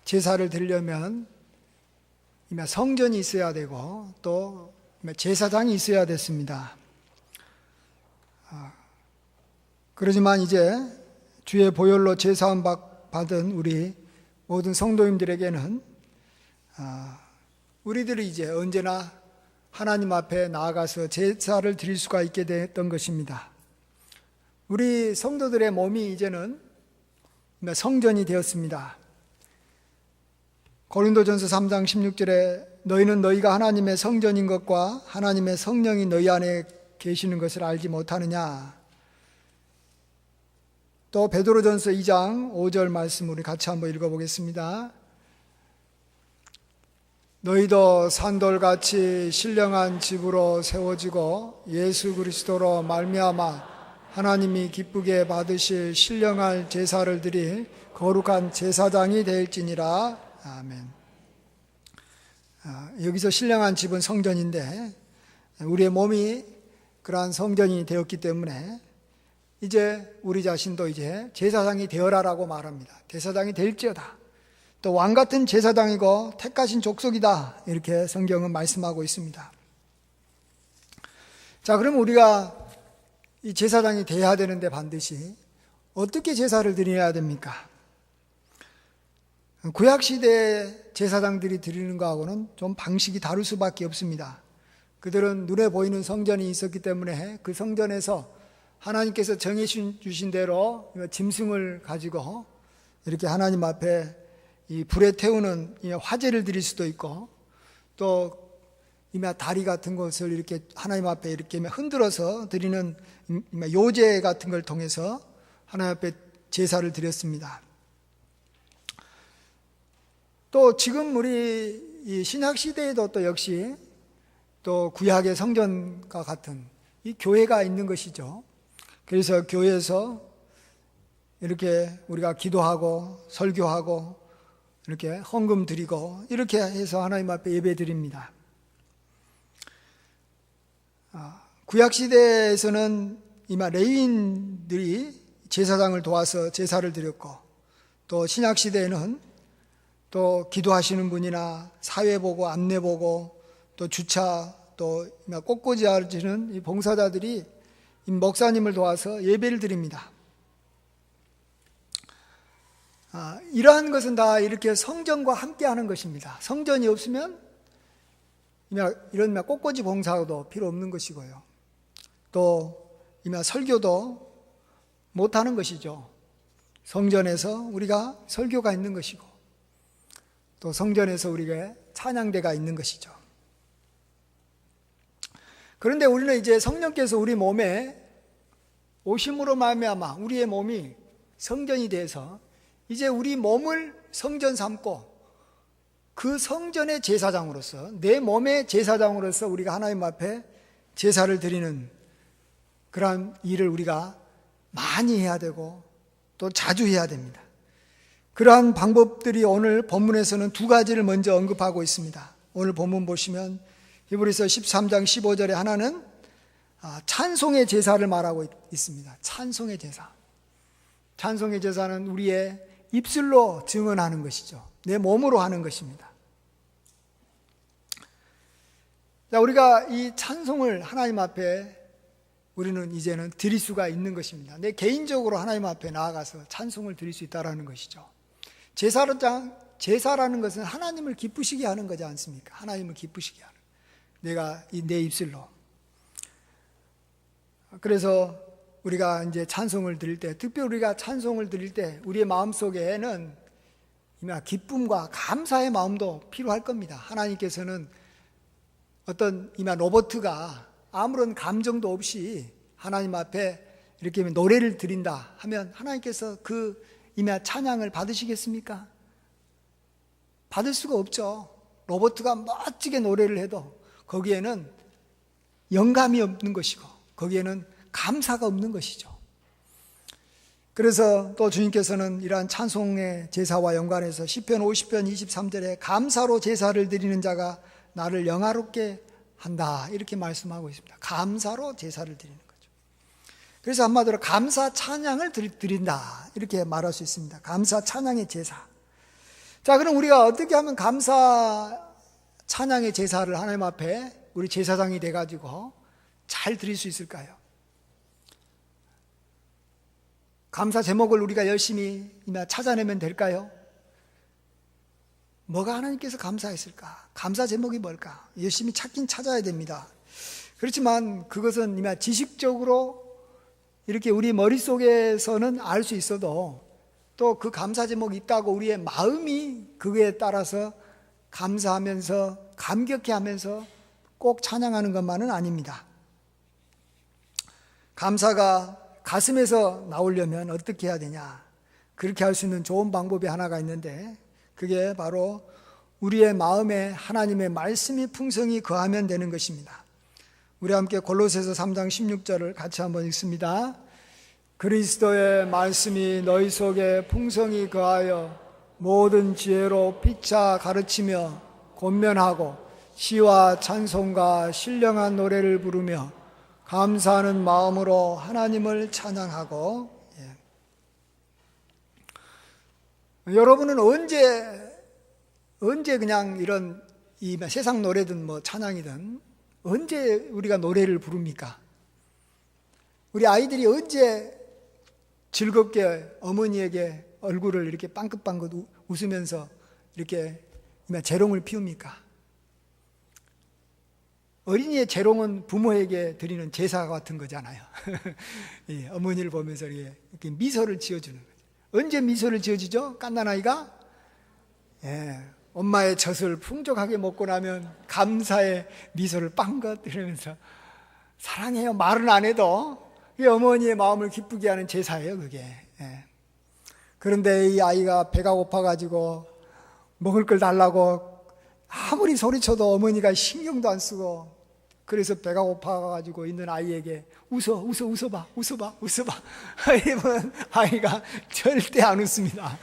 제사를 드리려면 성전이 있어야 되고 또 제사장이 있어야 됐습니다. 그러지만 이제 주의 보혈로 제사함 받은 우리 모든 성도님들에게는 우리들이 이제 언제나 하나님 앞에 나아가서 제사를 드릴 수가 있게 됐던 것입니다. 우리 성도들의 몸이 이제는 성전이 되었습니다. 고린도전서 3장 16절에 너희는 너희가 하나님의 성전인 것과 하나님의 성령이 너희 안에 계시는 것을 알지 못하느냐. 또 베드로전서 2장 5절 말씀 우리 같이 한번 읽어보겠습니다. 너희도 산돌같이 신령한 집으로 세워지고 예수 그리스도로 말미암아 하나님이 기쁘게 받으실 신령할 제사를 드릴 거룩한 제사장이 될지니라. 아멘. 여기서 신령한 집은 성전인데 우리의 몸이 그러한 성전이 되었기 때문에 이제 우리 자신도 이제 제사장이 되어라라고 말합니다. 제사장이 될지어다. 또 왕같은 제사장이고 택하신 족속이다. 이렇게 성경은 말씀하고 있습니다. 자, 그럼 우리가 이 제사장이 돼야 되는데 반드시 어떻게 제사를 드려야 됩니까? 구약시대의 제사장들이 드리는 거하고는 좀 방식이 다를 수밖에 없습니다. 그들은 눈에 보이는 성전이 있었기 때문에 그 성전에서 하나님께서 정해주신 대로 짐승을 가지고 이렇게 하나님 앞에 이 불에 태우는 화제를 드릴 수도 있고 또 다리 같은 것을 이렇게 하나님 앞에 이렇게 흔들어서 드리는 요제 같은 걸 통해서 하나님 앞에 제사를 드렸습니다. 또 지금 우리 이 신약 시대에도 또 역시 또 구약의 성전과 같은 이 교회가 있는 것이죠. 그래서 교회에서 이렇게 우리가 기도하고 설교하고 이렇게 헌금 드리고 이렇게 해서 하나님 앞에 예배 드립니다. 구약 시대에서는 이마 레위인들이 제사장을 도와서 제사를 드렸고 또 신약 시대에는 또 기도하시는 분이나 사회 보고 안내 보고 또 주차 또 꽃꽂이 하시는 봉사자들이 목사님을 도와서 예배를 드립니다. 이러한 것은 다 이렇게 성전과 함께 하는 것입니다. 성전이 없으면 이런 꽃꽂이 봉사도 필요 없는 것이고요. 또 설교도 못하는 것이죠. 성전에서 우리가 설교가 있는 것이고 또 성전에서 우리가 찬양대가 있는 것이죠. 그런데 우리는 이제 성령께서 우리 몸에 오심으로 말미암아 우리의 몸이 성전이 돼서 이제 우리 몸을 성전 삼고 그 성전의 제사장으로서 내 몸의 제사장으로서 우리가 하나님 앞에 제사를 드리는 그러한 일을 우리가 많이 해야 되고 또 자주 해야 됩니다. 그러한 방법들이 오늘 본문에서는 두 가지를 먼저 언급하고 있습니다. 오늘 본문 보시면 히브리서 13장 15절에 하나는 찬송의 제사를 말하고 있습니다. 찬송의 제사. 찬송의 제사는 우리의 입술로 증언하는 것이죠. 내 몸으로 하는 것입니다. 자, 우리가 이 찬송을 하나님 앞에 우리는 이제는 드릴 수가 있는 것입니다. 내 개인적으로 하나님 앞에 나아가서 찬송을 드릴 수 있다는 것이죠. 제사라는 것은 하나님을 기쁘시게 하는 거지 않습니까? 하나님을 기쁘시게 하는. 내가 내 입술로. 그래서 우리가 이제 찬송을 드릴 때, 특별히 우리가 찬송을 드릴 때 우리의 마음속에는 기쁨과 감사의 마음도 필요할 겁니다. 하나님께서는 어떤 로버트가 아무런 감정도 없이 하나님 앞에 이렇게 노래를 드린다 하면 하나님께서 그 찬양을 받으시겠습니까? 받을 수가 없죠. 로버트가 멋지게 노래를 해도 거기에는 영감이 없는 것이고 거기에는 감사가 없는 것이죠. 그래서 또 주님께서는 이러한 찬송의 제사와 연관해서 시편 50편 23절에 감사로 제사를 드리는 자가 나를 영화롭게 한다 이렇게 말씀하고 있습니다. 감사로 제사를 드리는 거죠. 그래서 한마디로 감사 찬양을 드린다 이렇게 말할 수 있습니다. 감사 찬양의 제사. 자, 그럼 우리가 어떻게 하면 감사 찬양의 제사를 하나님 앞에 우리 제사장이 돼가지고 잘 드릴 수 있을까요? 감사 제목을 우리가 열심히 찾아내면 될까요? 뭐가 하나님께서 감사했을까? 감사 제목이 뭘까? 열심히 찾긴 찾아야 됩니다. 그렇지만 그것은 지식적으로 이렇게 우리 머릿속에서는 알 수 있어도 또 그 감사 제목이 있다고 우리의 마음이 그거에 따라서 감사하면서 감격해하면서 꼭 찬양하는 것만은 아닙니다. 감사가 가슴에서 나오려면 어떻게 해야 되냐? 그렇게 할 수 있는 좋은 방법이 하나가 있는데 그게 바로 우리의 마음에 하나님의 말씀이 풍성히 거하면 되는 것입니다. 우리 함께 골로새서 3장 16절을 같이 한번 읽습니다. 그리스도의 말씀이 너희 속에 풍성히 거하여 모든 지혜로 피차 가르치며 권면하고 시와 찬송과 신령한 노래를 부르며 감사하는 마음으로 하나님을 찬양하고. 여러분은 언제 그냥 이런 이 세상 노래든 뭐 찬양이든 언제 우리가 노래를 부릅니까? 우리 아이들이 언제 즐겁게 어머니에게 얼굴을 이렇게 빵긋빵긋 웃으면서 이렇게 재롱을 피웁니까? 어린이의 재롱은 부모에게 드리는 제사 같은 거잖아요. 어머니를 보면서 이렇게 미소를 지어주는 거죠. 언제 미소를 지어주죠? 갓난아이가? 엄마의 젖을 풍족하게 먹고 나면 감사의 미소를 빵긋 이러면서 사랑해요 말은 안 해도 그게 어머니의 마음을 기쁘게 하는 제사예요, 그게. 그런데 이 아이가 배가 고파가지고 먹을 걸 달라고 아무리 소리쳐도 어머니가 신경도 안 쓰고 그래서 배가 고파가지고 있는 아이에게 웃어봐. 이러면 아이가 절대 안 웃습니다.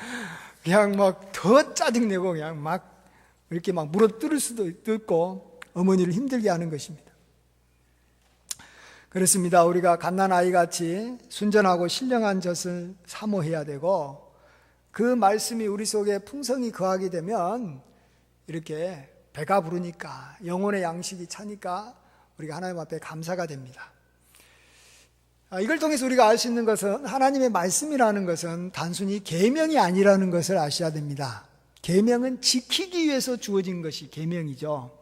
그냥 막 더 짜증내고 그냥 막 이렇게 막 물어뜯을 수도 있고 어머니를 힘들게 하는 것입니다. 그렇습니다. 우리가 갓난아이 같이 순전하고 신령한 젖을 사모해야 되고 그 말씀이 우리 속에 풍성히 거하게 되면 이렇게 배가 부르니까 영혼의 양식이 차니까 우리가 하나님 앞에 감사가 됩니다. 이걸 통해서 우리가 알 수 있는 것은 하나님의 말씀이라는 것은 단순히 계명이 아니라는 것을 아셔야 됩니다. 계명은 지키기 위해서 주어진 것이 계명이죠.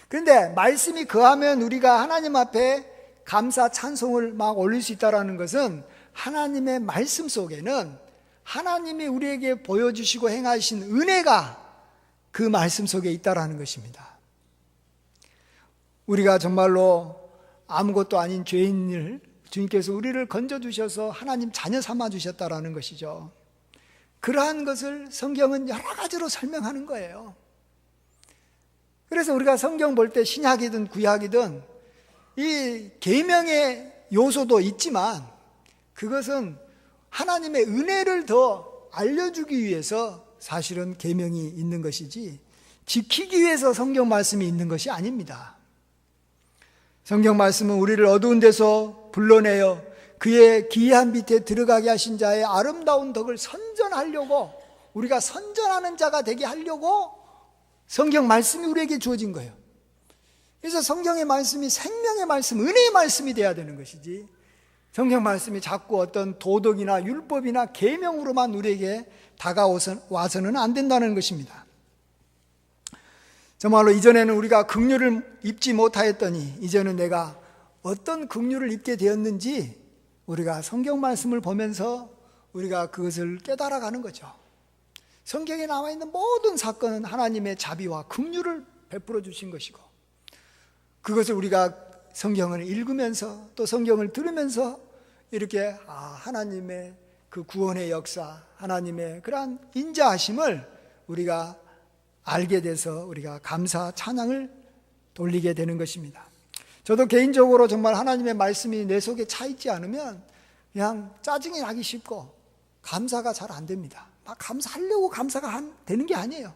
그런데 말씀이 거하면 우리가 하나님 앞에 감사 찬송을 막 올릴 수 있다는 것은 하나님의 말씀 속에는 하나님이 우리에게 보여주시고 행하신 은혜가 그 말씀 속에 있다는 것입니다. 우리가 정말로 아무것도 아닌 죄인을 주님께서 우리를 건져주셔서 하나님 자녀 삼아주셨다는 것이죠. 그러한 것을 성경은 여러 가지로 설명하는 거예요. 그래서 우리가 성경 볼 때 신약이든 구약이든 이 계명의 요소도 있지만 그것은 하나님의 은혜를 더 알려주기 위해서 사실은 계명이 있는 것이지 지키기 위해서 성경 말씀이 있는 것이 아닙니다. 성경 말씀은 우리를 어두운 데서 불러내어 그의 기이한 빛에 들어가게 하신 자의 아름다운 덕을 선전하려고 우리가 선전하는 자가 되게 하려고 성경 말씀이 우리에게 주어진 거예요. 그래서 성경의 말씀이 생명의 말씀, 은혜의 말씀이 돼야 되는 것이지 성경 말씀이 자꾸 어떤 도덕이나 율법이나 계명으로만 우리에게 다가와서는 안 된다는 것입니다. 정말로 이전에는 우리가 긍휼을 입지 못하였더니 이제는 내가 어떤 긍휼을 입게 되었는지 우리가 성경 말씀을 보면서 우리가 그것을 깨달아가는 거죠. 성경에 나와 있는 모든 사건은 하나님의 자비와 긍휼을 베풀어 주신 것이고 그것을 우리가 성경을 읽으면서 또 성경을 들으면서 이렇게 하나님의 그 구원의 역사, 하나님의 그러한 인자하심을 우리가 알게 돼서 우리가 감사 찬양을 돌리게 되는 것입니다. 저도 개인적으로 정말 하나님의 말씀이 내 속에 차 있지 않으면 그냥 짜증이 나기 쉽고 감사가 잘 안 됩니다. 막 감사하려고 감사가 되는 게 아니에요.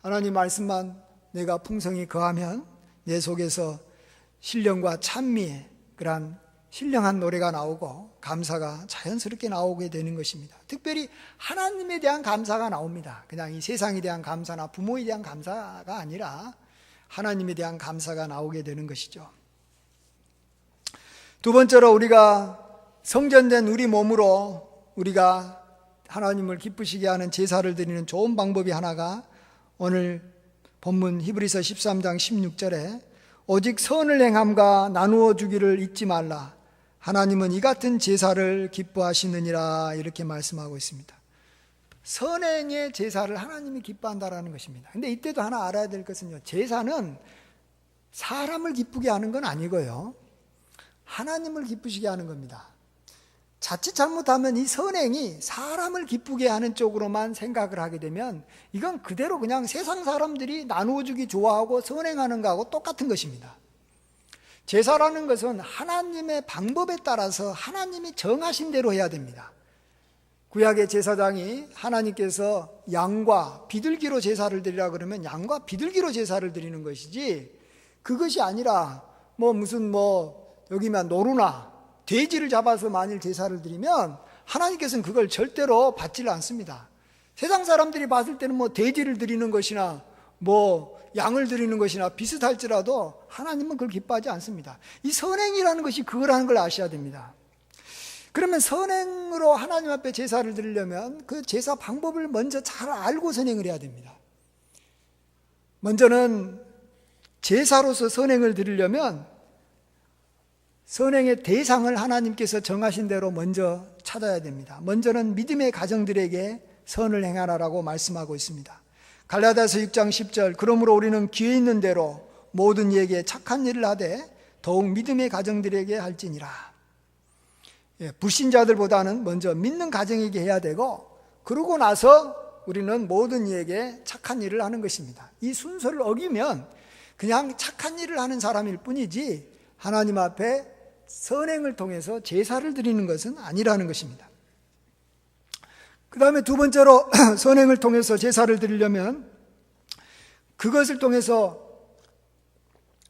하나님 말씀만 내가 풍성히 거하면 내 속에서 신령과 찬미의 그러한 신령한 노래가 나오고 감사가 자연스럽게 나오게 되는 것입니다. 특별히 하나님에 대한 감사가 나옵니다. 그냥 이 세상에 대한 감사나 부모에 대한 감사가 아니라 하나님에 대한 감사가 나오게 되는 것이죠. 두 번째로 우리가 성전된 우리 몸으로 우리가 하나님을 기쁘시게 하는 제사를 드리는 좋은 방법이 하나가 오늘 본문 히브리서 13장 16절에 오직 선을 행함과 나누어 주기를 잊지 말라. 하나님은 이 같은 제사를 기뻐하시느니라 이렇게 말씀하고 있습니다. 선행의 제사를 하나님이 기뻐한다라는 것입니다. 근데 이때도 하나 알아야 될 것은요, 제사는 사람을 기쁘게 하는 건 아니고요, 하나님을 기쁘시게 하는 겁니다. 자칫 잘못하면 이 선행이 사람을 기쁘게 하는 쪽으로만 생각을 하게 되면 이건 그대로 그냥 세상 사람들이 나누어주기 좋아하고 선행하는 거하고 똑같은 것입니다. 제사라는 것은 하나님의 방법에 따라서 하나님이 정하신 대로 해야 됩니다. 구약의 제사장이 하나님께서 양과 비둘기로 제사를 드리라 그러면 양과 비둘기로 제사를 드리는 것이지, 그것이 아니라 여기만 노루나 돼지를 잡아서 만일 제사를 드리면 하나님께서는 그걸 절대로 받지를 않습니다. 세상 사람들이 봤을 때는 돼지를 드리는 것이나 양을 드리는 것이나 비슷할지라도 하나님은 그걸 기뻐하지 않습니다. 이 선행이라는 것이 그거라는 걸 아셔야 됩니다. 그러면 선행으로 하나님 앞에 제사를 드리려면 그 제사 방법을 먼저 잘 알고 선행을 해야 됩니다. 먼저는 제사로서 선행을 드리려면 선행의 대상을 하나님께서 정하신 대로 먼저 찾아야 됩니다. 먼저는 믿음의 가정들에게 선을 행하라라고 말씀하고 있습니다. 갈라디아서 6장 10절, 그러므로 우리는 기회 있는 대로 모든 이에게 착한 일을 하되 더욱 믿음의 가정들에게 할지니라. 불신자들보다는 먼저 믿는 가정에게 해야 되고, 그러고 나서 우리는 모든 이에게 착한 일을 하는 것입니다. 이 순서를 어기면 그냥 착한 일을 하는 사람일 뿐이지 하나님 앞에 선행을 통해서 제사를 드리는 것은 아니라는 것입니다. 그 다음에 두 번째로 선행을 통해서 제사를 드리려면 그것을 통해서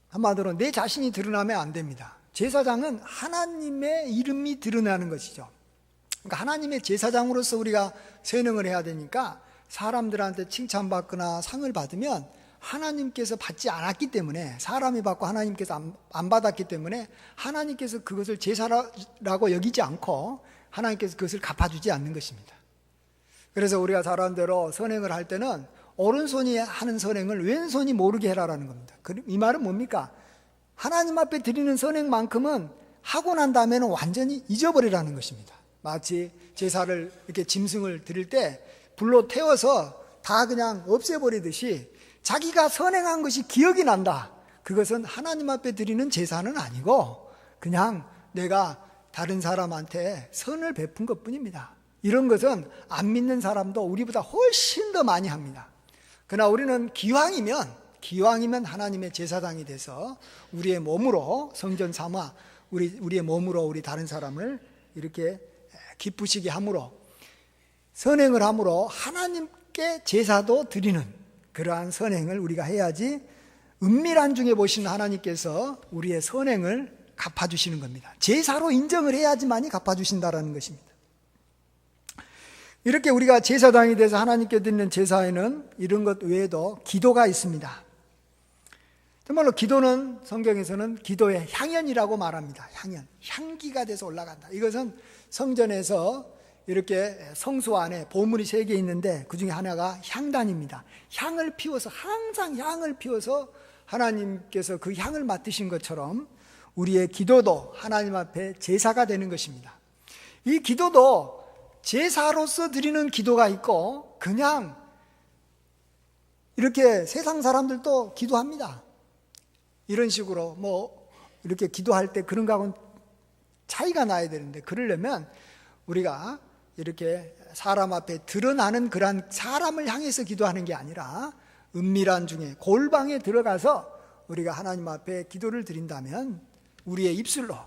한마디로 내 자신이 드러나면 안 됩니다. 제사장은 하나님의 이름이 드러나는 것이죠. 그러니까 하나님의 제사장으로서 우리가 선행을 해야 되니까 사람들한테 칭찬받거나 상을 받으면 하나님께서 받지 않았기 때문에, 사람이 받고 하나님께서 안 받았기 때문에 하나님께서 그것을 제사라고 여기지 않고 하나님께서 그것을 갚아주지 않는 것입니다. 그래서 우리가 잘 아는 대로 선행을 할 때는 오른손이 하는 선행을 왼손이 모르게 해라라는 겁니다. 이 말은 뭡니까? 하나님 앞에 드리는 선행만큼은 하고 난 다음에는 완전히 잊어버리라는 것입니다. 마치 제사를 이렇게 짐승을 드릴 때 불로 태워서 다 그냥 없애버리듯이 자기가 선행한 것이 기억이 난다. 그것은 하나님 앞에 드리는 제사는 아니고 그냥 내가 다른 사람한테 선을 베푼 것뿐입니다. 이런 것은 안 믿는 사람도 우리보다 훨씬 더 많이 합니다. 그러나 우리는 기왕이면 하나님의 제사장이 돼서 우리의 몸으로 성전 삼아 우리의 몸으로 우리 다른 사람을 이렇게 기쁘시게 함으로, 선행을 함으로 하나님께 제사도 드리는 그러한 선행을 우리가 해야지 은밀한 중에 보시는 하나님께서 우리의 선행을 갚아주시는 겁니다. 제사로 인정을 해야지만이 갚아주신다라는 것입니다. 이렇게 우리가 제사장이 돼서 하나님께 드리는 제사에는 이런 것 외에도 기도가 있습니다. 정말로 기도는 성경에서는 기도의 향연이라고 말합니다. 향기가 돼서 올라간다. 이것은 성전에서 이렇게 성소 안에 보물이 3개 있는데 그 중에 하나가 향단입니다. 향을 피워서, 항상 향을 피워서 하나님께서 그 향을 맡으신 것처럼 우리의 기도도 하나님 앞에 제사가 되는 것입니다. 이 기도도 제사로서 드리는 기도가 있고 그냥 이렇게 세상 사람들도 기도합니다. 이런 식으로 이렇게 기도할 때 그런 거하고는 차이가 나야 되는데, 그러려면 우리가 이렇게 사람 앞에 드러나는 그런 사람을 향해서 기도하는 게 아니라 은밀한 중에 골방에 들어가서 우리가 하나님 앞에 기도를 드린다면, 우리의 입술로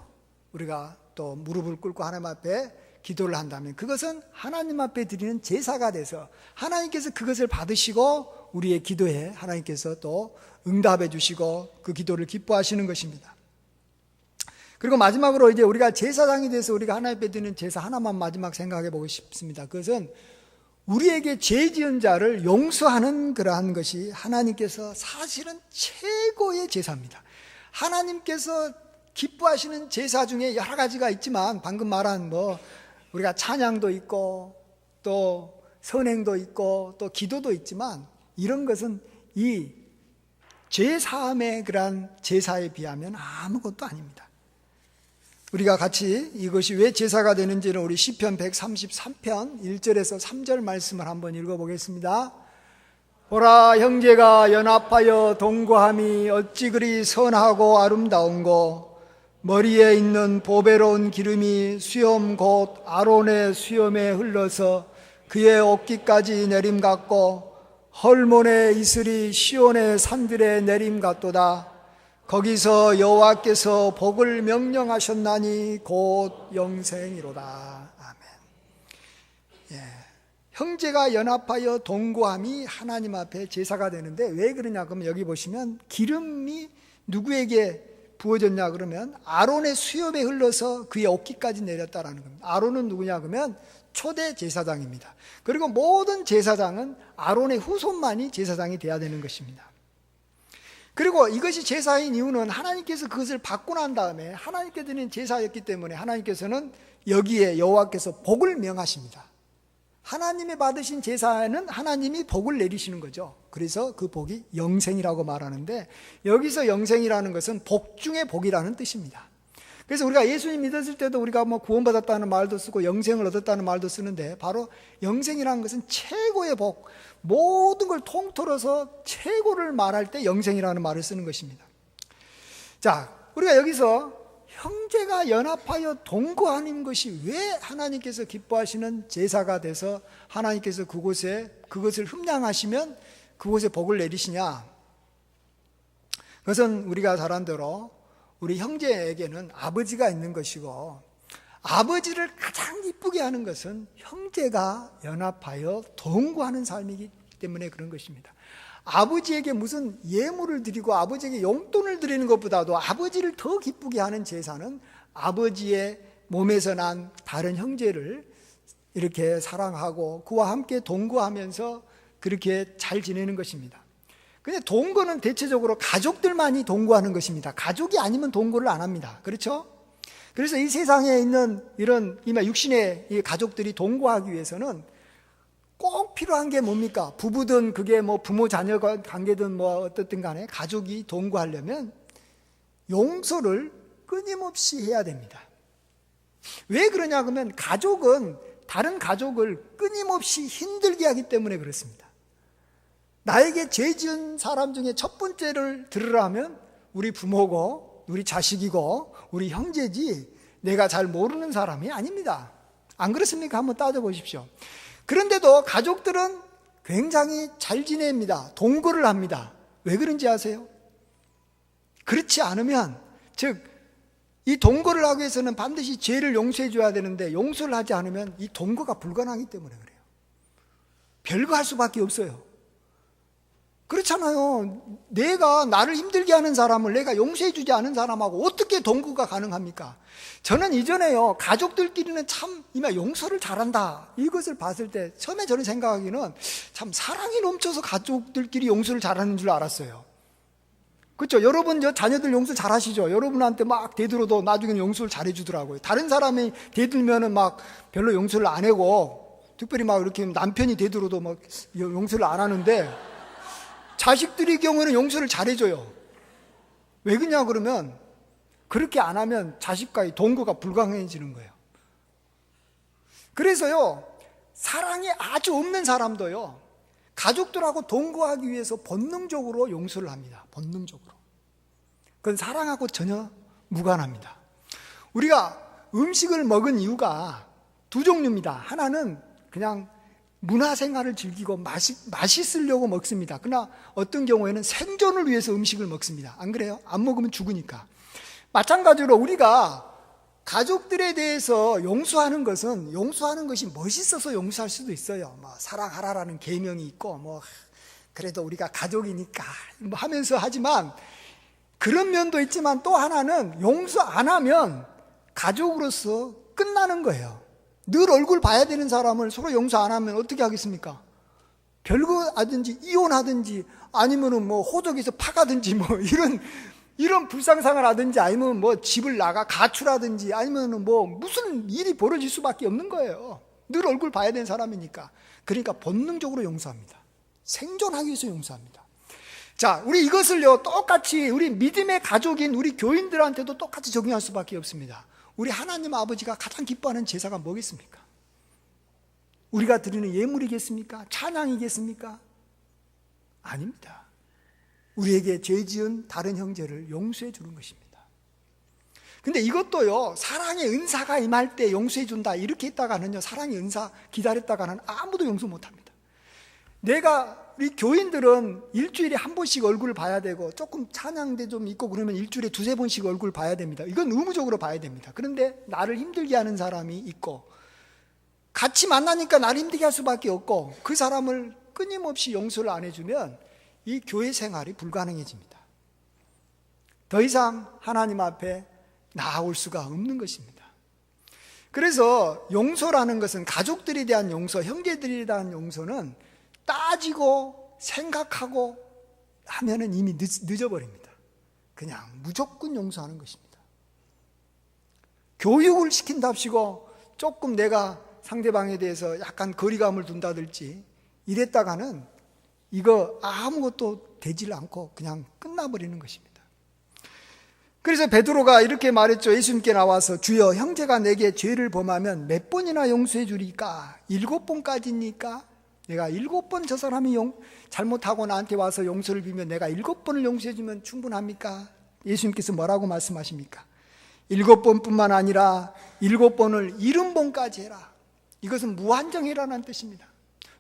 우리가 또 무릎을 꿇고 하나님 앞에 기도를 한다면 그것은 하나님 앞에 드리는 제사가 돼서 하나님께서 그것을 받으시고 우리의 기도에 하나님께서 또 응답해 주시고 그 기도를 기뻐하시는 것입니다. 그리고 마지막으로 이제 우리가 제사장이 돼서 우리가 하나님 앞에 드리는 제사 하나만 마지막 생각해 보고 싶습니다. 그것은 우리에게 죄 지은 자를 용서하는 그러한 것이 하나님께서 사실은 최고의 제사입니다. 하나님께서 기뻐하시는 제사 중에 여러 가지가 있지만 방금 말한 우리가 찬양도 있고 또 선행도 있고 또 기도도 있지만 이런 것은 이 죄사함의 그러한 제사에 비하면 아무것도 아닙니다. 우리가 같이 이것이 왜 제사가 되는지는 우리 시편 133편 1절에서 3절 말씀을 한번 읽어보겠습니다. 보라, 형제가 연합하여 동거함이 어찌 그리 선하고 아름다운고, 머리에 있는 보배로운 기름이 수염 곧 아론의 수염에 흘러서 그의 어깨까지 내림 같고, 헐몬의 이슬이 시온의 산들에 내림 같도다. 거기서 여호와께서 복을 명령하셨나니 곧 영생이로다. 아멘. 예. 형제가 연합하여 동거함이 하나님 앞에 제사가 되는데 왜 그러냐 그러면 여기 보시면 기름이 누구에게 부어졌냐 그러면 아론의 수염에 흘러서 그의 어깨까지 내렸다라는 겁니다. 아론은 누구냐 그러면 초대 제사장입니다. 그리고 모든 제사장은 아론의 후손만이 제사장이 돼야 되는 것입니다. 그리고 이것이 제사인 이유는 하나님께서 그것을 받고 난 다음에 하나님께 드린 제사였기 때문에 하나님께서는 여기에 여호와께서 복을 명하십니다. 하나님이 받으신 제사에는 하나님이 복을 내리시는 거죠. 그래서 그 복이 영생이라고 말하는데 여기서 영생이라는 것은 복 중의 복이라는 뜻입니다. 그래서 우리가 예수님 믿었을 때도 우리가 구원받았다는 말도 쓰고 영생을 얻었다는 말도 쓰는데 바로 영생이라는 것은 최고의 복, 모든 걸 통틀어서 최고를 말할 때 영생이라는 말을 쓰는 것입니다. 자, 우리가 여기서 형제가 연합하여 동거하는 것이 왜 하나님께서 기뻐하시는 제사가 돼서 하나님께서 그것을 흠량하시면 그곳에 복을 내리시냐? 그것은 우리가 잘 아는 대로 우리 형제에게는 아버지가 있는 것이고 아버지를 가장 기쁘게 하는 것은 형제가 연합하여 동거하는 삶이기 때문에 그런 것입니다. 아버지에게 무슨 예물을 드리고 아버지에게 용돈을 드리는 것보다도 아버지를 더 기쁘게 하는 제사는 아버지의 몸에서 난 다른 형제를 이렇게 사랑하고 그와 함께 동거하면서 그렇게 잘 지내는 것입니다. 근데 동거는 대체적으로 가족들만이 동거하는 것입니다. 가족이 아니면 동거를 안 합니다. 그렇죠? 그래서 이 세상에 있는 이런 육신의 이 가족들이 동거하기 위해서는 꼭 필요한 게 뭡니까? 부부든 그게 부모 자녀 관계든 어떻든 간에 가족이 동거하려면 용서를 끊임없이 해야 됩니다. 왜 그러냐 그러면 가족은 다른 가족을 끊임없이 힘들게 하기 때문에 그렇습니다. 나에게 죄 지은 사람 중에 첫 번째를 들으라면 우리 부모고 우리 자식이고 우리 형제지 내가 잘 모르는 사람이 아닙니다. 안 그렇습니까? 한번 따져보십시오. 그런데도 가족들은 굉장히 잘 지냅니다. 동거를 합니다. 왜 그런지 아세요? 그렇지 않으면 즉 이 동거를 하기 위해서는 반드시 죄를 용서해 줘야 되는데 용서를 하지 않으면 이 동거가 불가능하기 때문에 그래요. 별거 할 수밖에 없어요. 그렇잖아요. 내가 나를 힘들게 하는 사람을 내가 용서해 주지 않은 사람하고 어떻게 동거가 가능합니까? 저는 이전에요 가족들끼리는 참 용서를 잘한다 이것을 봤을 때 처음에 저는 생각하기는 참 사랑이 넘쳐서 가족들끼리 용서를 잘하는 줄 알았어요. 그렇죠? 여러분 자녀들 용서 잘하시죠? 여러분한테 막 대들어도 나중에는 용서를 잘해 주더라고요. 다른 사람이 대들면은 막 별로 용서를 안 하고 특별히 막 이렇게 남편이 대들어도 막 용서를 안 하는데 자식들의 경우에는 용서를 잘해줘요. 왜 그러냐 그러면 그렇게 안 하면 자식과의 동거가 불가능해지는 거예요. 그래서요 사랑이 아주 없는 사람도요 가족들하고 동거하기 위해서 본능적으로 용서를 합니다. 본능적으로. 그건 사랑하고 전혀 무관합니다. 우리가 음식을 먹은 이유가 두 종류입니다. 하나는 그냥 문화생활을 즐기고 맛있으려고 먹습니다. 그러나 어떤 경우에는 생존을 위해서 음식을 먹습니다. 안 그래요? 안 먹으면 죽으니까. 마찬가지로 우리가 가족들에 대해서 용서하는 것이 멋있어서 용서할 수도 있어요. 사랑하라라는 계명이 있고 그래도 우리가 가족이니까 하면서 하지만 그런 면도 있지만 또 하나는 용서 안 하면 가족으로서 끝나는 거예요. 늘 얼굴 봐야 되는 사람을 서로 용서 안 하면 어떻게 하겠습니까? 별거 하든지 이혼하든지 아니면은 뭐 호적에서 파가든지 뭐 이런 불상상을 하든지 아니면 뭐 집을 나가 가출하든지 아니면은 뭐 무슨 일이 벌어질 수밖에 없는 거예요. 늘 얼굴 봐야 되는 사람이니까. 그러니까 본능적으로 용서합니다. 생존하기 위해서 용서합니다. 자, 우리 이것을요 똑같이 우리 믿음의 가족인 우리 교인들한테도 똑같이 적용할 수밖에 없습니다. 우리 하나님 아버지가 가장 기뻐하는 제사가 뭐겠습니까? 우리가 드리는 예물이겠습니까? 찬양이겠습니까? 아닙니다. 우리에게 죄 지은 다른 형제를 용서해 주는 것입니다. 근데 이것도요 사랑의 은사가 임할 때 용서해 준다 이렇게 했다가는요 사랑의 은사 기다렸다가는 아무도 용서 못합니다. 우리 교인들은 일주일에 한 번씩 얼굴을 봐야 되고 조금 찬양대 좀 있고 그러면 일주일에 두세 번씩 얼굴 봐야 됩니다. 이건 의무적으로 봐야 됩니다. 그런데 나를 힘들게 하는 사람이 있고 같이 만나니까 나를 힘들게 할 수밖에 없고 그 사람을 끊임없이 용서를 안 해주면 이 교회 생활이 불가능해집니다. 더 이상 하나님 앞에 나아올 수가 없는 것입니다. 그래서 용서라는 것은 가족들에 대한 용서, 형제들에 대한 용서는 따지고 생각하고 하면은 이미 늦어버립니다. 그냥 무조건 용서하는 것입니다. 교육을 시킨답시고 조금 내가 상대방에 대해서 약간 거리감을 둔다든지 이랬다가는 이거 아무것도 되질 않고 그냥 끝나버리는 것입니다. 그래서 베드로가 이렇게 말했죠. 예수님께 나와서 주여 형제가 내게 죄를 범하면 몇 번이나 용서해 주리까? 7번까지입니까? 내가 7번 저 사람이 잘못하고 나한테 와서 용서를 빌면 내가 7번을 용서해 주면 충분합니까? 예수님께서 뭐라고 말씀하십니까? 7번뿐만 아니라 7번을 70번까지 해라. 이것은 무한정해라는 뜻입니다.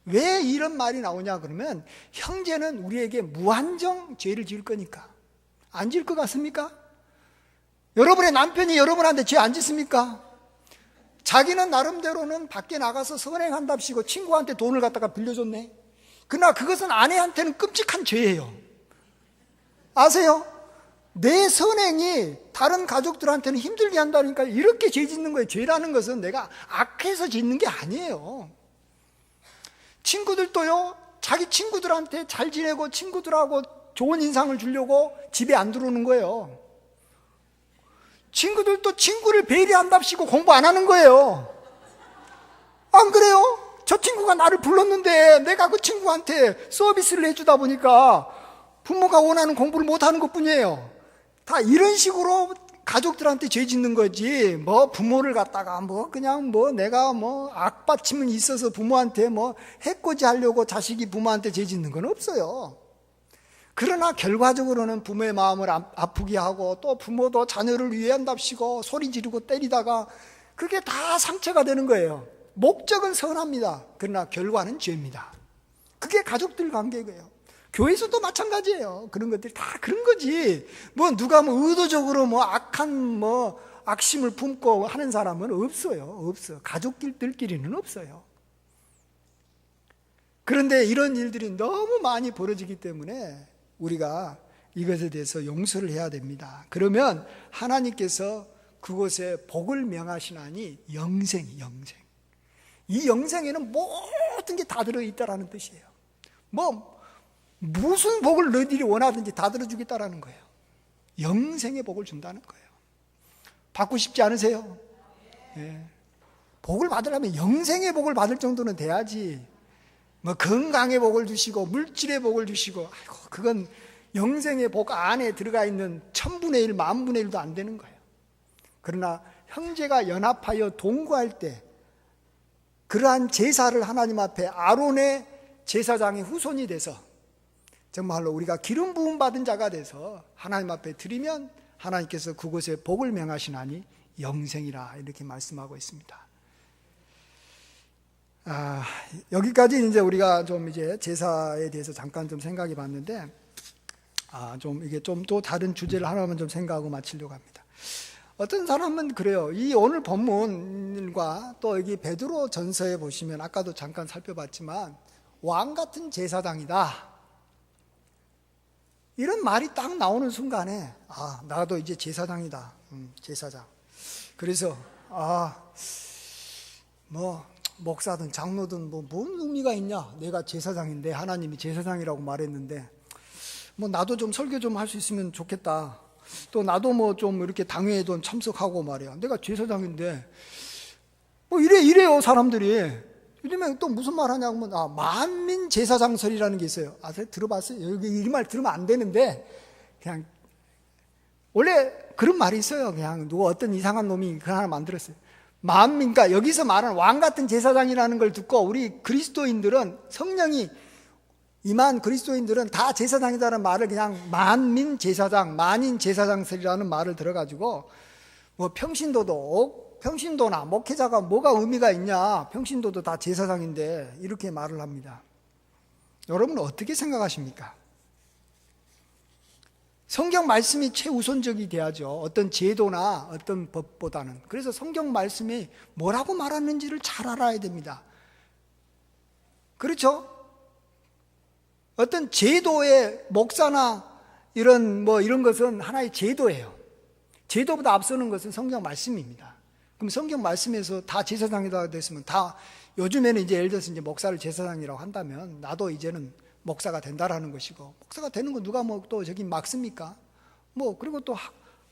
왜 이런 말이 나오냐 그러면 형제는 우리에게 무한정 죄를 지을 거니까. 안 지을 것 같습니까? 여러분의 남편이 여러분한테 죄 안 짓습니까? 자기는 나름대로는 밖에 나가서 선행한답시고 친구한테 돈을 갖다가 빌려줬네. 그러나 그것은 아내한테는 끔찍한 죄예요. 아세요? 내 선행이 다른 가족들한테는 힘들게 한다니까 이렇게 죄 짓는 거예요. 죄라는 것은 내가 악해서 짓는 게 아니에요. 친구들도요, 자기 친구들한테 잘 지내고 친구들하고 좋은 인상을 주려고 집에 안 들어오는 거예요. 친구들도 친구를 배려한답시고 공부 안 하는 거예요. 안 그래요? 저 친구가 나를 불렀는데 내가 그 친구한테 서비스를 해주다 보니까 부모가 원하는 공부를 못 하는 것 뿐이에요. 다 이런 식으로 가족들한테 죄 짓는 거지, 뭐 부모를 갖다가 그냥 내가 악받침이 있어서 부모한테 해코지 하려고 자식이 부모한테 죄 짓는 건 없어요. 그러나 결과적으로는 부모의 마음을 아프게 하고 또 부모도 자녀를 위한답시고 소리 지르고 때리다가 그게 다 상처가 되는 거예요. 목적은 선합니다. 그러나 결과는 죄입니다. 그게 가족들 관계예요. 교회에서도 마찬가지예요. 그런 것들이 다 그런 거지. 누가 의도적으로 악한 악심을 품고 하는 사람은 없어요. 가족들끼리는 없어요. 그런데 이런 일들이 너무 많이 벌어지기 때문에 우리가 이것에 대해서 용서를 해야 됩니다. 그러면 하나님께서 그곳에 복을 명하시나니 영생. 이 영생에는 모든 게 다 들어있다라는 뜻이에요. 무슨 복을 너희들이 원하든지 다 들어주겠다라는 거예요. 영생의 복을 준다는 거예요. 받고 싶지 않으세요? 네. 복을 받으려면 영생의 복을 받을 정도는 돼야지. 건강의 복을 주시고 물질의 복을 주시고, 아이고 그건 영생의 복 안에 들어가 있는 1000분의 1, 10,000분의 1도 안 되는 거예요. 그러나 형제가 연합하여 동거할 때 그러한 제사를 하나님 앞에 아론의 제사장의 후손이 돼서 정말로 우리가 기름 부음 받은 자가 돼서 하나님 앞에 드리면 하나님께서 그곳에 복을 명하시나니 영생이라 이렇게 말씀하고 있습니다. 여기까지 이제 우리가 좀 이제 제사에 대해서 잠깐 좀 생각해 봤는데, 이게 좀 또 다른 주제를 하나만 좀 생각하고 마치려고 합니다. 어떤 사람은 그래요. 이 오늘 본문과 또 여기 베드로 전서에 보시면 아까도 잠깐 살펴봤지만 왕 같은 제사장이다. 이런 말이 딱 나오는 순간에 나도 이제 제사장이다. 제사장. 그래서 목사든 장로든 뭔 의미가 있냐? 내가 제사장인데 하나님이 제사장이라고 말했는데 나도 좀 설교 좀 할 수 있으면 좋겠다. 또 나도 좀 이렇게 당회에도 참석하고 말이야. 내가 제사장인데 이래요 사람들이. 요즘에 또 무슨 말 하냐면 만민 제사장설이라는 게 있어요. 아세요? 들어봤어요? 여기 이 말 들으면 안 되는데 그냥 원래 그런 말이 있어요. 그냥 누가 어떤 이상한 놈이 그 하나 만들었어요. 만민, 그러니까 여기서 말하는 왕 같은 제사장이라는 걸 듣고 우리 그리스도인들은 성령이 임한 그리스도인들은 다 제사장이라는 말을 그냥 만민 제사장, 만인 제사장설이라는 말을 들어가지고 평신도나 목회자가 뭐가 의미가 있냐? 평신도도 다 제사장인데 이렇게 말을 합니다. 여러분은 어떻게 생각하십니까? 성경 말씀이 최우선적이 돼야죠. 어떤 제도나 어떤 법보다는. 그래서 성경 말씀이 뭐라고 말하는지를 잘 알아야 됩니다. 그렇죠? 어떤 제도의 목사나 이런 것은 하나의 제도예요. 제도보다 앞서는 것은 성경 말씀입니다. 그럼 성경 말씀에서 다 제사장이다 됐으면 다 요즘에는 이제 예를 들어서 이제 목사를 제사장이라고 한다면 나도 이제는 목사가 된다라는 것이고, 목사가 되는 거 누가 또 저기 막습니까? 그리고 또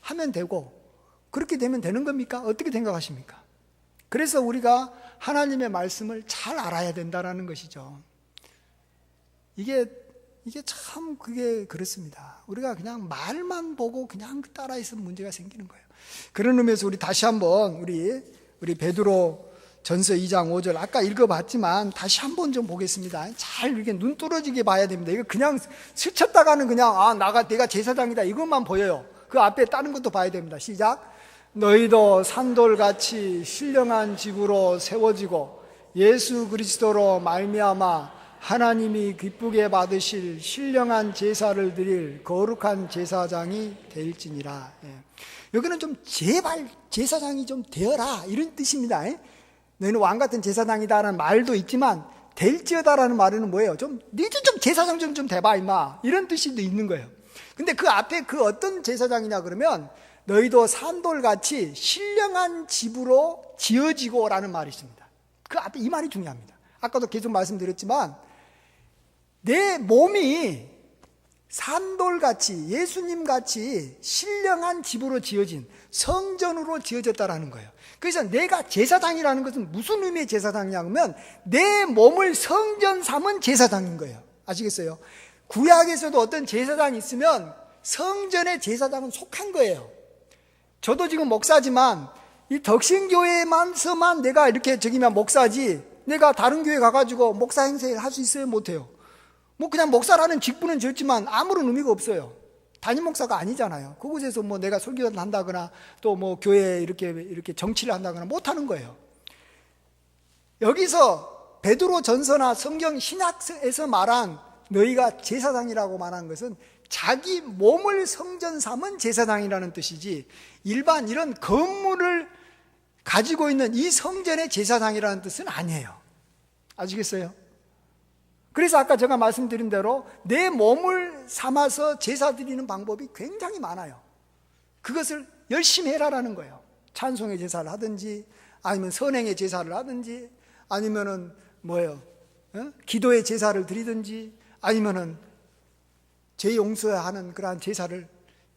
하면 되고 그렇게 되면 되는 겁니까? 어떻게 생각하십니까? 그래서 우리가 하나님의 말씀을 잘 알아야 된다라는 것이죠. 이게 참 그게 그렇습니다. 우리가 그냥 말만 보고 그냥 따라 있으면 문제가 생기는 거예요. 그런 의미에서 우리 다시 한번 우리 베드로 전서 2장 5절 아까 읽어봤지만 다시 한번 좀 보겠습니다. 잘 이렇게 눈 뚫어지게 봐야 됩니다. 이거 그냥 스쳤다가는 그냥 내가 제사장이다 이것만 보여요. 그 앞에 다른 것도 봐야 됩니다. 시작. 너희도 산돌같이 신령한 집으로 세워지고 예수 그리스도로 말미암아 하나님이 기쁘게 받으실 신령한 제사를 드릴 거룩한 제사장이 될지니라. 여기는 좀 제발 제사장이 좀 되어라 이런 뜻입니다. 너희는 왕같은 제사장이다라는 말도 있지만 될지어다라는 말은 뭐예요? 니도 좀 제사장 좀 돼봐 임마 이런 뜻이 있는 거예요. 근데 그 앞에 그 어떤 제사장이냐 그러면 너희도 산돌같이 신령한 집으로 지어지고 라는 말이 있습니다. 그 앞에 이 말이 중요합니다. 아까도 계속 말씀드렸지만 내 몸이 산돌같이 예수님같이 신령한 집으로 지어진 성전으로 지어졌다라는 거예요. 그래서 내가 제사장이라는 것은 무슨 의미의 제사장이냐면 내 몸을 성전 삼은 제사장인 거예요. 아시겠어요? 구약에서도 어떤 제사장이 있으면 성전의 제사장은 속한 거예요. 저도 지금 목사지만 이 덕신교회만서만 내가 이렇게 저기면 목사지 내가 다른 교회 가가지고 목사 행세를 할 수 있어요? 못해요. 그냥 목사라는 직분은 졌지만 아무런 의미가 없어요. 담임 목사가 아니잖아요. 그곳에서 내가 설교를 한다거나 또 교회에 이렇게 정치를 한다거나 못하는 거예요. 여기서 베드로 전서나 성경 신약에서 말한 너희가 제사장이라고 말한 것은 자기 몸을 성전 삼은 제사장이라는 뜻이지 일반 이런 건물을 가지고 있는 이 성전의 제사장이라는 뜻은 아니에요. 아시겠어요? 그래서 아까 제가 말씀드린 대로 내 몸을 삼아서 제사 드리는 방법이 굉장히 많아요. 그것을 열심히 해라라는 거예요. 찬송의 제사를 하든지 아니면 선행의 제사를 하든지 아니면은 기도의 제사를 드리든지 아니면은 죄 용서하는 그러한 제사를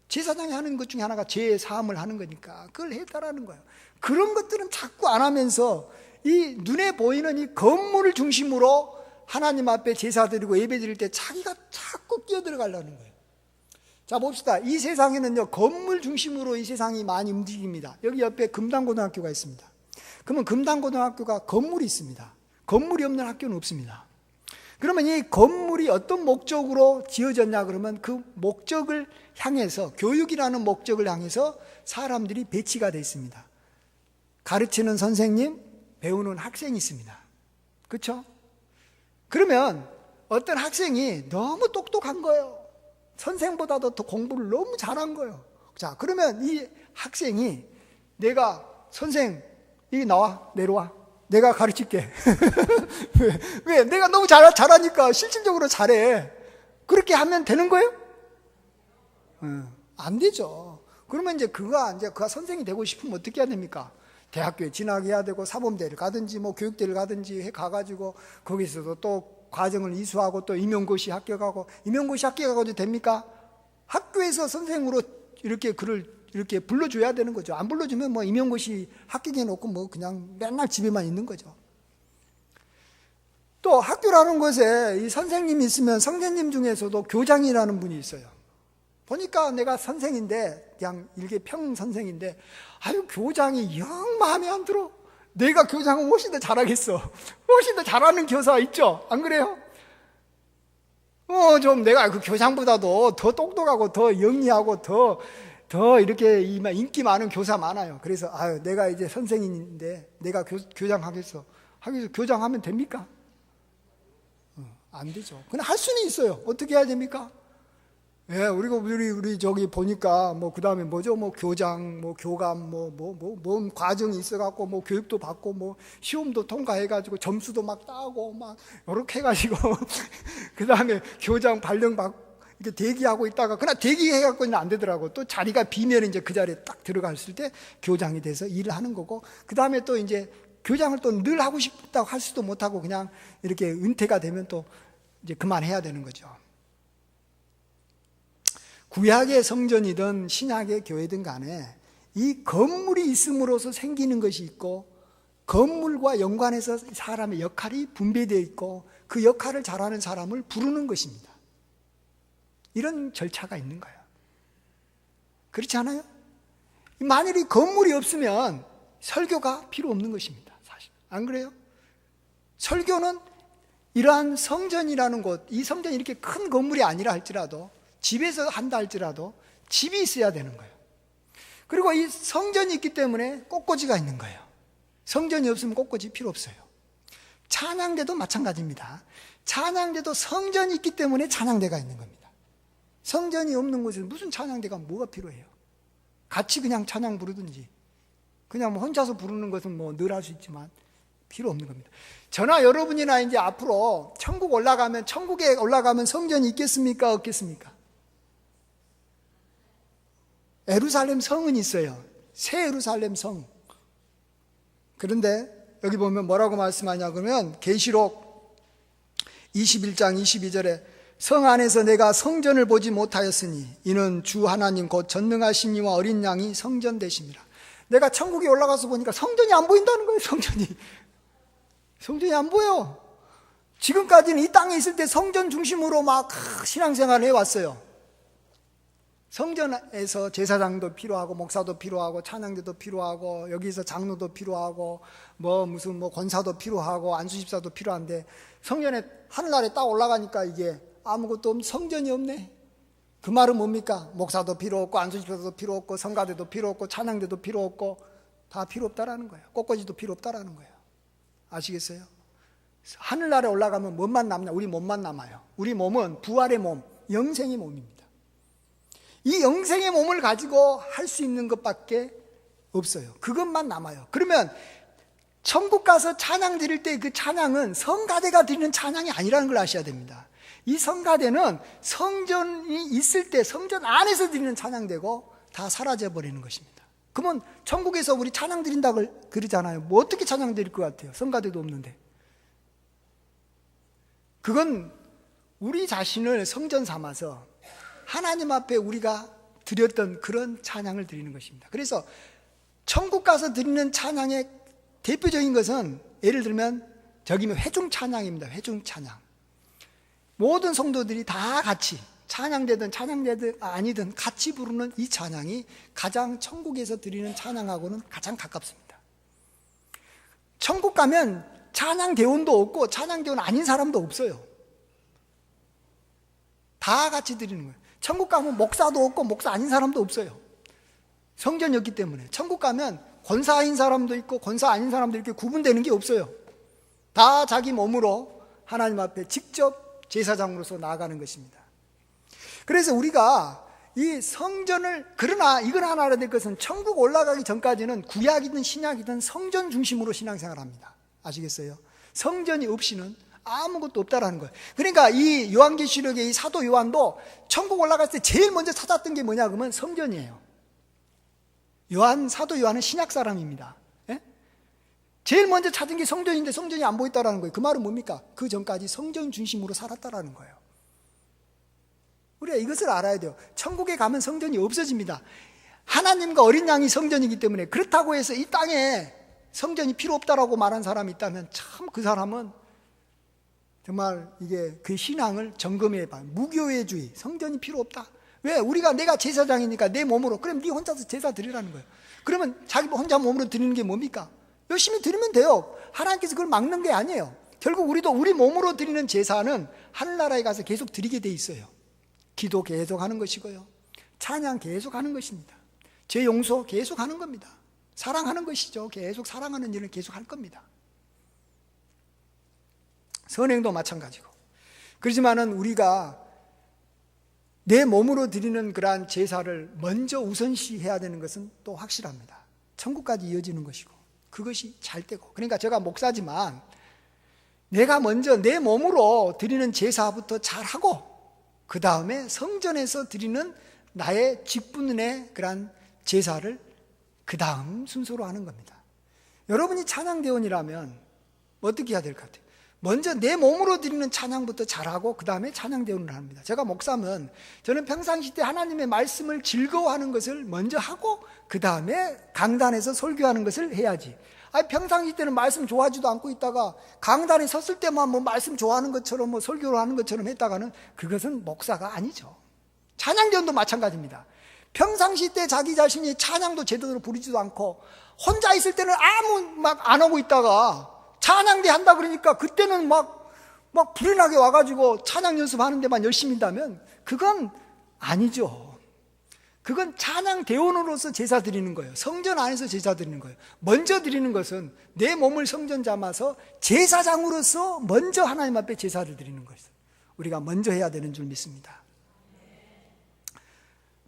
제사장이 하는 것 중에 하나가 죄의 사함을 하는 거니까 그걸 해달라는 거예요. 그런 것들은 자꾸 안 하면서 이 눈에 보이는 이 건물을 중심으로 하나님 앞에 제사 드리고 예배 드릴 때 자기가 자꾸 끼어들어가려는 거예요. 자 봅시다. 이 세상에는요 건물 중심으로 이 세상이 많이 움직입니다. 여기 옆에 금당고등학교가 있습니다. 그러면 금당고등학교가 건물이 있습니다. 건물이 없는 학교는 없습니다. 그러면 이 건물이 어떤 목적으로 지어졌냐 그러면 그 목적을 향해서 교육이라는 목적을 향해서 사람들이 배치가 되어 있습니다. 가르치는 선생님, 배우는 학생이 있습니다. 그렇죠? 그러면 어떤 학생이 너무 똑똑한 거예요. 선생보다도 더 공부를 너무 잘한 거예요. 자, 그러면 이 학생이 내가 선생 여기 나와 내려와 내가 가르칠게. 왜? 내가 너무 잘하니까 실질적으로 잘해. 그렇게 하면 되는 거예요? 안 되죠. 그러면 이제 그가 선생이 되고 싶으면 어떻게 해야 됩니까? 대학교에 진학해야 되고 사범대를 가든지 뭐 교육대를 가든지 가가지고 거기서도 또 과정을 이수하고 또 임용고시 합격하고, 임용고시 합격하고도 됩니까? 학교에서 선생으로 이렇게 그를 이렇게 불러줘야 되는 거죠. 안 불러주면 뭐 임용고시 합격해 놓고 뭐 그냥 맨날 집에만 있는 거죠. 또 학교라는 곳에 이 선생님이 있으면 선생님 중에서도 교장이라는 분이 있어요. 보니까 내가 선생인데 그냥 일개 평 선생인데 아유 교장이 영 마음에 안 들어. 내가 교장은 훨씬 더 잘하겠어. 훨씬 더 잘하는 교사 있죠? 안 그래요? 좀 내가 그 교장보다도 더 똑똑하고 더 영리하고 더 이렇게 인기 많은 교사 많아요. 그래서 아유 내가 이제 선생인데 내가 교장 하겠어. 교장하면 됩니까? 안 되죠. 근데 할 수는 있어요. 어떻게 해야 됩니까? 예, 우리 저기 보니까 뭐 그 다음에 뭐죠? 뭐 교장, 뭐 교감, 뭔 과정이 있어갖고 뭐 교육도 받고 뭐 시험도 통과해가지고 점수도 막 따고 막 요렇게 해가지고 그 다음에 교장 발령 받고 이렇게 대기하고 있다가 그러나 대기해갖고는 안 되더라고. 또 자리가 비면 이제 그 자리에 딱 들어갔을 때 교장이 돼서 일을 하는 거고, 그 다음에 또 이제 교장을 또 늘 하고 싶다고 할 수도 못하고 그냥 이렇게 은퇴가 되면 또 이제 그만해야 되는 거죠. 구약의 성전이든 신약의 교회든 간에 이 건물이 있음으로써 생기는 것이 있고, 건물과 연관해서 사람의 역할이 분배되어 있고, 그 역할을 잘하는 사람을 부르는 것입니다. 이런 절차가 있는 거예요. 그렇지 않아요? 만일 이 건물이 없으면 설교가 필요 없는 것입니다. 사실 안 그래요? 설교는 이러한 성전이라는 곳, 이 성전이 이렇게 큰 건물이 아니라 할지라도, 집에서 한다 할지라도 집이 있어야 되는 거예요. 그리고 이 성전이 있기 때문에 꽃꽂이가 있는 거예요. 성전이 없으면 꽃꽂이 필요 없어요. 찬양대도 마찬가지입니다. 찬양대도 성전이 있기 때문에 찬양대가 있는 겁니다. 성전이 없는 곳에 무슨 찬양대가 뭐가 필요해요? 같이 그냥 찬양 부르든지, 그냥 뭐 혼자서 부르는 것은 뭐 늘 할 수 있지만 필요 없는 겁니다. 저나 여러분이나 이제 앞으로 천국에 올라가면 성전이 있겠습니까? 없겠습니까? 예루살렘 성은 있어요. 새 예루살렘 성. 그런데 여기 보면 뭐라고 말씀하냐 그러면 계시록 21장 22절에 성 안에서 내가 성전을 보지 못하였으니 이는 주 하나님 곧 전능하신 이와 어린 양이 성전 되심이라. 내가 천국에 올라가서 보니까 성전이 안 보인다는 거예요. 성전이 안 보여. 지금까지는 이 땅에 있을 때 성전 중심으로 막 신앙생활을 해왔어요. 성전에서 제사장도 필요하고 목사도 필요하고 찬양대도 필요하고 여기서 장로도 필요하고 무슨 권사도 필요하고 안수집사도 필요한데, 성전에 하늘나라에 딱 올라가니까 이게 아무것도 없는 성전이 없네. 그 말은 뭡니까? 목사도 필요 없고 안수집사도 필요 없고 성가대도 필요 없고 찬양대도 필요 없고 다 필요 없다라는 거예요. 꽃꽂이도 필요 없다라는 거예요. 아시겠어요? 하늘나라에 올라가면 뭐만 남냐? 우리 몸만 남아요. 우리 몸은 부활의 몸, 영생의 몸입니다. 이 영생의 몸을 가지고 할 수 있는 것밖에 없어요. 그것만 남아요. 그러면 천국 가서 찬양 드릴 때 그 찬양은 성가대가 드리는 찬양이 아니라는 걸 아셔야 됩니다. 이 성가대는 성전이 있을 때 성전 안에서 드리는 찬양되고 다 사라져 버리는 것입니다. 그러면 천국에서 우리 찬양 드린다고 그러잖아요. 뭐 어떻게 찬양 드릴 것 같아요? 성가대도 없는데. 그건 우리 자신을 성전 삼아서 하나님 앞에 우리가 드렸던 그런 찬양을 드리는 것입니다. 그래서 천국 가서 드리는 찬양의 대표적인 것은 예를 들면 저기면 회중 찬양입니다. 회중 찬양. 모든 성도들이 다 같이 찬양되든 아니든 같이 부르는 이 찬양이 가장 천국에서 드리는 찬양하고는 가장 가깝습니다. 천국 가면 찬양대원도 없고 찬양대원 아닌 사람도 없어요. 다 같이 드리는 거예요. 천국 가면 목사도 없고 목사 아닌 사람도 없어요. 성전이었기 때문에. 천국 가면 권사인 사람도 있고 권사 아닌 사람도 이렇게 구분되는 게 없어요. 다 자기 몸으로 하나님 앞에 직접 제사장으로서 나아가는 것입니다. 그래서 우리가 이 성전을, 그러나 이걸 하나 알아야 될 것은 천국 올라가기 전까지는 구약이든 신약이든 성전 중심으로 신앙생활을 합니다. 아시겠어요? 성전이 없이는 아무것도 없다라는 거예요. 그러니까 이 요한계시록의 이 사도 요한도 천국 올라갔을 때 제일 먼저 찾았던 게 뭐냐 그러면 성전이에요. 사도 요한은 신약 사람입니다. 예? 제일 먼저 찾은 게 성전인데 성전이 안 보였다라는 거예요. 그 말은 뭡니까? 그 전까지 성전 중심으로 살았다라는 거예요. 우리가 이것을 알아야 돼요. 천국에 가면 성전이 없어집니다. 하나님과 어린 양이 성전이기 때문에, 그렇다고 해서 이 땅에 성전이 필요 없다라고 말한 사람이 있다면 참 그 사람은 정말 이게 그 신앙을 점검해 봐요. 무교회주의, 성전이 필요 없다. 왜? 내가 제사장이니까 내 몸으로, 그럼 네 혼자서 제사 드리라는 거예요. 그러면 자기 혼자 몸으로 드리는 게 뭡니까? 열심히 드리면 돼요. 하나님께서 그걸 막는 게 아니에요. 결국 우리도 우리 몸으로 드리는 제사는 하늘나라에 가서 계속 드리게 돼 있어요. 기도 계속 하는 것이고요, 찬양 계속 하는 것입니다. 죄 용서 계속 하는 겁니다. 사랑하는 것이죠. 계속 사랑하는 일을 계속 할 겁니다. 선행도 마찬가지고. 그렇지만은 우리가 내 몸으로 드리는 그러한 제사를 먼저 우선시해야 되는 것은 또 확실합니다. 천국까지 이어지는 것이고, 그것이 잘 되고. 그러니까 제가 목사지만 내가 먼저 내 몸으로 드리는 제사부터 잘하고, 그 다음에 성전에서 드리는 나의 직분의 그러한 제사를 그 다음 순서로 하는 겁니다. 여러분이 찬양대원이라면 어떻게 해야 될 것 같아요? 먼저 내 몸으로 드리는 찬양부터 잘하고 그 다음에 찬양대원을 합니다. 제가 목사면 저는 평상시 때 하나님의 말씀을 즐거워하는 것을 먼저 하고 그 다음에 강단에서 설교하는 것을 해야지. 평상시 때는 말씀 좋아하지도 않고 있다가 강단에 섰을 때만 뭐 말씀 좋아하는 것처럼 뭐 설교를 하는 것처럼 했다가는 그것은 목사가 아니죠. 찬양대원도 마찬가지입니다. 평상시 때 자기 자신이 찬양도 제대로 부르지도 않고 혼자 있을 때는 아무 막 안 하고 있다가 찬양대 한다 그러니까 그때는 막 불안하게 와가지고 찬양 연습하는 데만 열심히 한다면 그건 아니죠. 그건 찬양대원으로서 제사 드리는 거예요. 성전 안에서 제사 드리는 거예요. 먼저 드리는 것은 내 몸을 성전 삼아서 제사장으로서 먼저 하나님 앞에 제사를 드리는 거예요. 우리가 먼저 해야 되는 줄 믿습니다.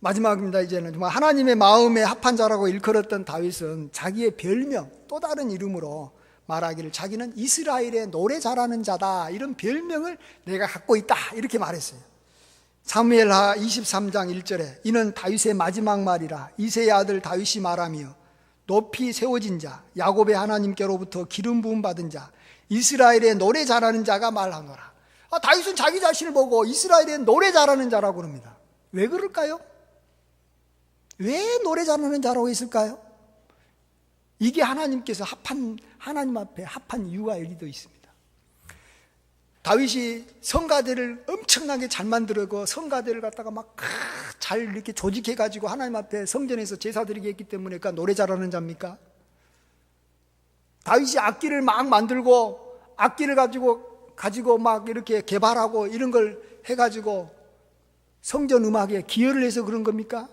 마지막입니다. 이제는 정말 하나님의 마음에 합한 자라고 일컬었던 다윗은 자기의 별명, 또 다른 이름으로 말하기를 자기는 이스라엘의 노래 잘하는 자다, 이런 별명을 내가 갖고 있다, 이렇게 말했어요. 사무엘하 23장 1절에 이는 다윗의 마지막 말이라 이새의 아들 다윗이 말하며 높이 세워진 자, 야곱의 하나님께로부터 기름 부음 받은 자, 이스라엘의 노래 잘하는 자가 말하노라. 다윗은 자기 자신을 보고 이스라엘의 노래 잘하는 자라고 합니다. 왜 그럴까요? 왜 노래 잘하는 자라고 했을까요? 이게 하나님께서 하나님 앞에 합한 이유가 여기도 있습니다. 다윗이 성가대를 엄청나게 잘 만들고 성가대를 갖다가 막 잘 이렇게 조직해가지고 하나님 앞에 성전에서 제사드리게 했기 때문에 그러니까 노래 잘하는 자입니까? 다윗이 악기를 막 만들고 악기를 가지고 막 이렇게 개발하고 이런 걸 해가지고 성전 음악에 기여를 해서 그런 겁니까?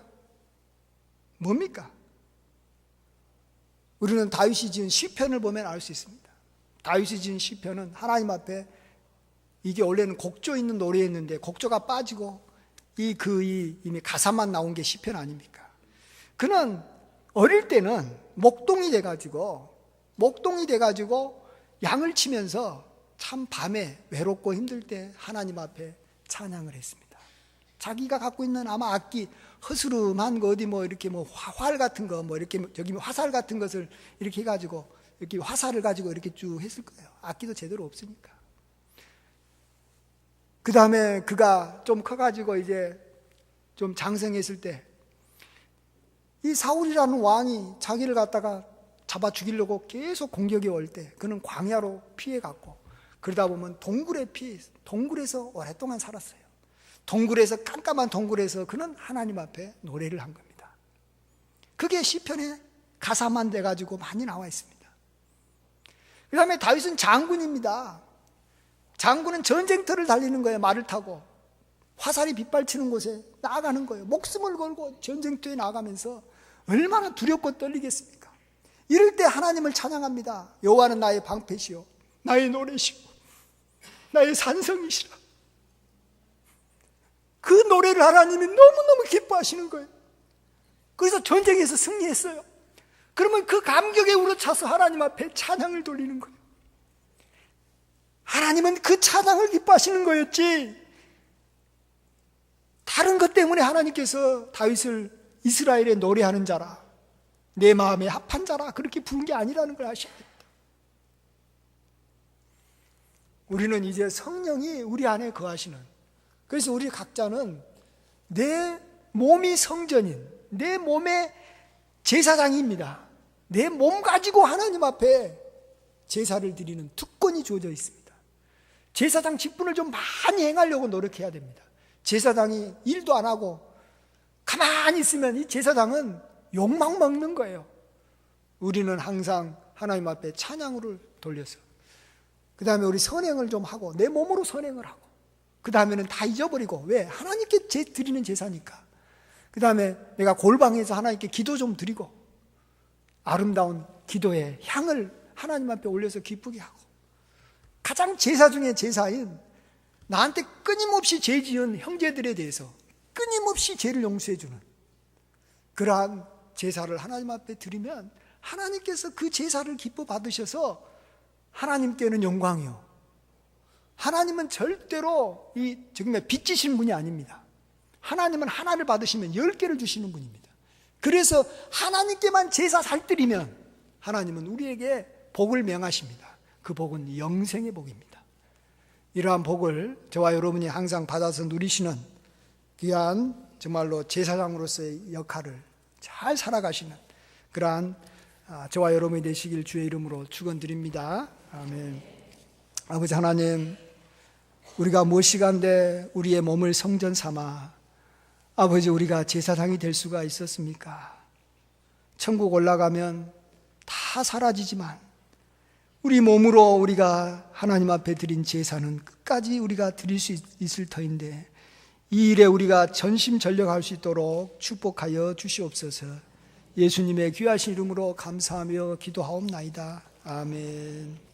뭡니까? 우리는 다윗이 지은 시편을 보면 알 수 있습니다. 다윗이 지은 시편은 하나님 앞에, 이게 원래는 곡조 있는 노래였는데 곡조가 빠지고 이미 가사만 나온 게 시편 아닙니까? 그는 어릴 때는 목동이 돼가지고 양을 치면서 참 밤에 외롭고 힘들 때 하나님 앞에 찬양을 했습니다. 자기가 갖고 있는 아마 악기, 허스름한 거 어디 이렇게 활 같은 거 이렇게 저기 화살 같은 것을 이렇게 해가지고 이렇게 화살을 가지고 이렇게 쭉 했을 거예요. 악기도 제대로 없으니까. 그 다음에 그가 좀 커가지고 이제 좀 장성했을 때 이 사울이라는 왕이 자기를 갖다가 잡아 죽이려고 계속 공격이 올 때 그는 광야로 피해갔고, 그러다 보면 동굴에서 오랫동안 살았어요. 동굴에서, 깜깜한 동굴에서 그는 하나님 앞에 노래를 한 겁니다. 그게 시편의 가사만 돼가지고 많이 나와 있습니다. 그 다음에 다윗은 장군입니다. 장군은 전쟁터를 달리는 거예요. 말을 타고 화살이 빗발치는 곳에 나아가는 거예요. 목숨을 걸고 전쟁터에 나아가면서 얼마나 두렵고 떨리겠습니까? 이럴 때 하나님을 찬양합니다. 여호와는 나의 방패시요 나의 노래시고 나의 산성이시라. 그 노래를 하나님이 너무너무 기뻐하시는 거예요. 그래서 전쟁에서 승리했어요. 그러면 그 감격에 우러차서 하나님 앞에 찬양을 돌리는 거예요. 하나님은 그 찬양을 기뻐하시는 거였지, 다른 것 때문에 하나님께서 다윗을 이스라엘의 노래하는 자라, 내 마음에 합한 자라 그렇게 부른 게 아니라는 걸 아셔야 됩니다. 우리는 이제 성령이 우리 안에 거하시는, 그래서 우리 각자는 내 몸이 성전인, 내 몸의 제사장입니다. 내 몸 가지고 하나님 앞에 제사를 드리는 특권이 주어져 있습니다. 제사장 직분을 좀 많이 행하려고 노력해야 됩니다. 제사장이 일도 안 하고 가만히 있으면 이 제사장은 욕망 먹는 거예요. 우리는 항상 하나님 앞에 찬양으로 돌려서, 그 다음에 우리 선행을 좀 하고, 내 몸으로 선행을 하고, 그 다음에는 다 잊어버리고, 왜? 하나님께 드리는 제사니까. 그 다음에 내가 골방에서 하나님께 기도 좀 드리고, 아름다운 기도의 향을 하나님 앞에 올려서 기쁘게 하고, 가장 제사 중에 제사인 나한테 끊임없이 죄 지은 형제들에 대해서 끊임없이 죄를 용서해 주는 그러한 제사를 하나님 앞에 드리면 하나님께서 그 제사를 기뻐 받으셔서 하나님께는 영광이요, 하나님은 절대로 정말 빚지신 분이 아닙니다. 하나님은 하나를 받으시면 10개를 주시는 분입니다. 그래서 하나님께만 제사 잘 드리면 하나님은 우리에게 복을 명하십니다. 그 복은 영생의 복입니다. 이러한 복을 저와 여러분이 항상 받아서 누리시는 귀한 정말로 제사장으로서의 역할을 잘 살아가시는 그러한 저와 여러분이 되시길 주의 이름으로 축원드립니다. 아멘. 아버지 하나님, 우리가 무엇이간데 우리의 몸을 성전 삼아 아버지 우리가 제사장이 될 수가 있었습니까? 천국 올라가면 다 사라지지만 우리 몸으로 우리가 하나님 앞에 드린 제사는 끝까지 우리가 드릴 수 있을 터인데, 이 일에 우리가 전심전력할 수 있도록 축복하여 주시옵소서. 예수님의 귀하신 이름으로 감사하며 기도하옵나이다. 아멘.